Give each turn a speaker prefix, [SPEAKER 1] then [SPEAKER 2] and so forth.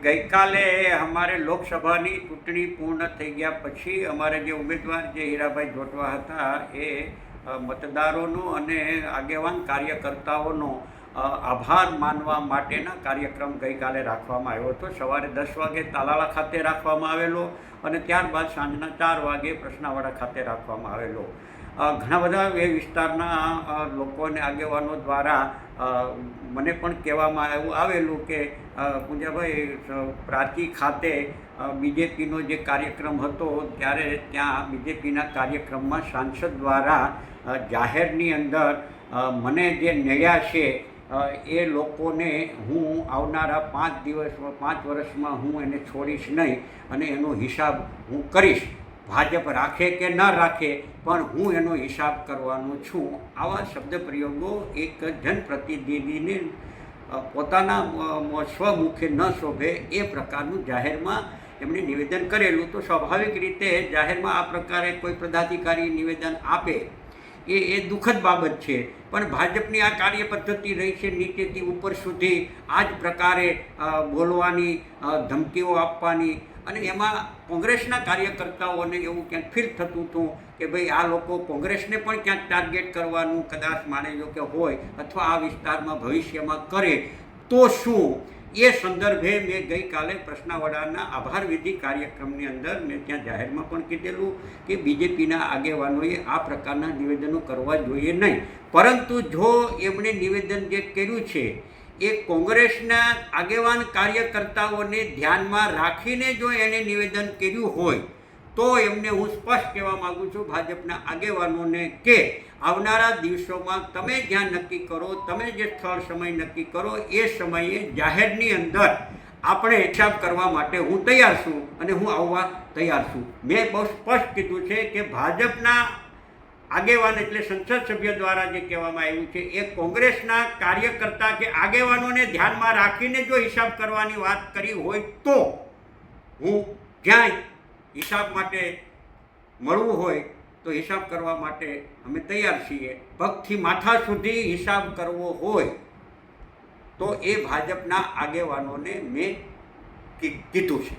[SPEAKER 1] ગઈકાલે અમારે લોકસભાની ચૂંટણી પૂર્ણ થઈ ગયા પછી અમારે જે ઉમેદવાર જે હીરાભાઈ જોટવા હતા એ મતદારોનો અને આગેવાન કાર્યકર્તાઓનો આભાર માનવા માટેના કાર્યક્રમ ગઈકાલે રાખવામાં આવ્યો હતો. સવારે 10 વાગે તાલાળા ખાતે રાખવામાં આવેલો અને ત્યારબાદ સાંજના 4 વાગે પ્રશ્નાવાડા ખાતે રાખવામાં આવેલો. ઘણા બધા એ વિસ્તારના લોકોને આગેવાનો દ્વારા મને પણ કહેવામાં આવેલું કે પૂંજાભાઈ, પ્રાચી ખાતે બીજેપીનો જે કાર્યક્રમ હતો ત્યારે ત્યાં બીજેપીના કાર્યક્રમમાં સાંસદ દ્વારા જાહેરની અંદર મને જે નડ્યા છે એ લોકોને હું આવનારા 5 વર્ષમાં હું એને છોડીશ નહીં અને એનો હિસાબ હું કરીશ. ભાજપ રાખે કે ન રાખે પણ હું એનો હિસાબ કરવાનો છું. આવા શબ્દ પ્રયોગો એક જનપ્રતિનિધિને પોતાના સ્વમુખે ન શોભે એ પ્રકારનું જાહેરમાં એમણે નિવેદન કરેલું. તો સ્વાભાવિક રીતે જાહેરમાં આ પ્રકારે કોઈ પદાધિકારી નિવેદન આપે એ દુઃખદ બાબત છે. પણ ભાજપની આ કાર્ય પદ્ધતિ રહી છે નીચેથી ઉપર સુધી આ જ પ્રકારે બોલવાની, ધમકીઓ આપવાની. અને એમાં કોંગ્રેસના કાર્યકર્તાઓને એવું ક્યાંક ફીલ થતું હતું કે ભાઈ આ લોકો કોંગ્રેસને પણ ક્યાંક ટાર્ગેટ કરવાનું કદાચ માને જો કે હોય અથવા આ વિસ્તારમાં ભવિષ્યમાં કરે તો શું, એ સંદર્ભે મેં ગઈકાલે પ્રશ્નાવાડાના આભાર વિધિ કાર્યક્રમની અંદર મેં ત્યાં જાહેરમાં પણ કીધેલું કે બીજેપીના આગેવાનોએ આ પ્રકારના નિવેદનો કરવા જોઈએ નહીં. પરંતુ જો એમણે નિવેદન જે કર્યું છે એ કોંગ્રેસના આગેવાન કાર્યકર્તાઓને ધ્યાનમાં રાખીને જો એણે નિવેદન કર્યું હોય તો એમને હું સ્પષ્ટ કહેવા માગું છું ભાજપના આગેવાનોને કે આવનારા દિવસોમાં તમે જ્યાં નક્કી કરો, તમે જે સ્થળ સમય નક્કી કરો એ સમયે જાહેરની અંદર આપણે હિસાબ કરવા માટે હું તૈયાર છું અને હું આવવા તૈયાર છું. મેં બહુ સ્પષ્ટ કીધું છે કે ભાજપના આગેવાન એટલે સંસદ સભ્ય દ્વારા જે કહેવામાં આવ્યું છે એ કોંગ્રેસના કાર્યકર્તા કે આગેવાનોને ધ્યાનમાં રાખીને જો હિસાબ કરવાની વાત કરી હોય તો હું જ્યાં હિસાબ માટે મળવું હોય તો હિસાબ કરવા માટે અમે તૈયાર છીએ. પગથી માથા સુધી હિસાબ કરવો હોય તો એ ભાજપના આગેવાનોને મેં કીધું છે.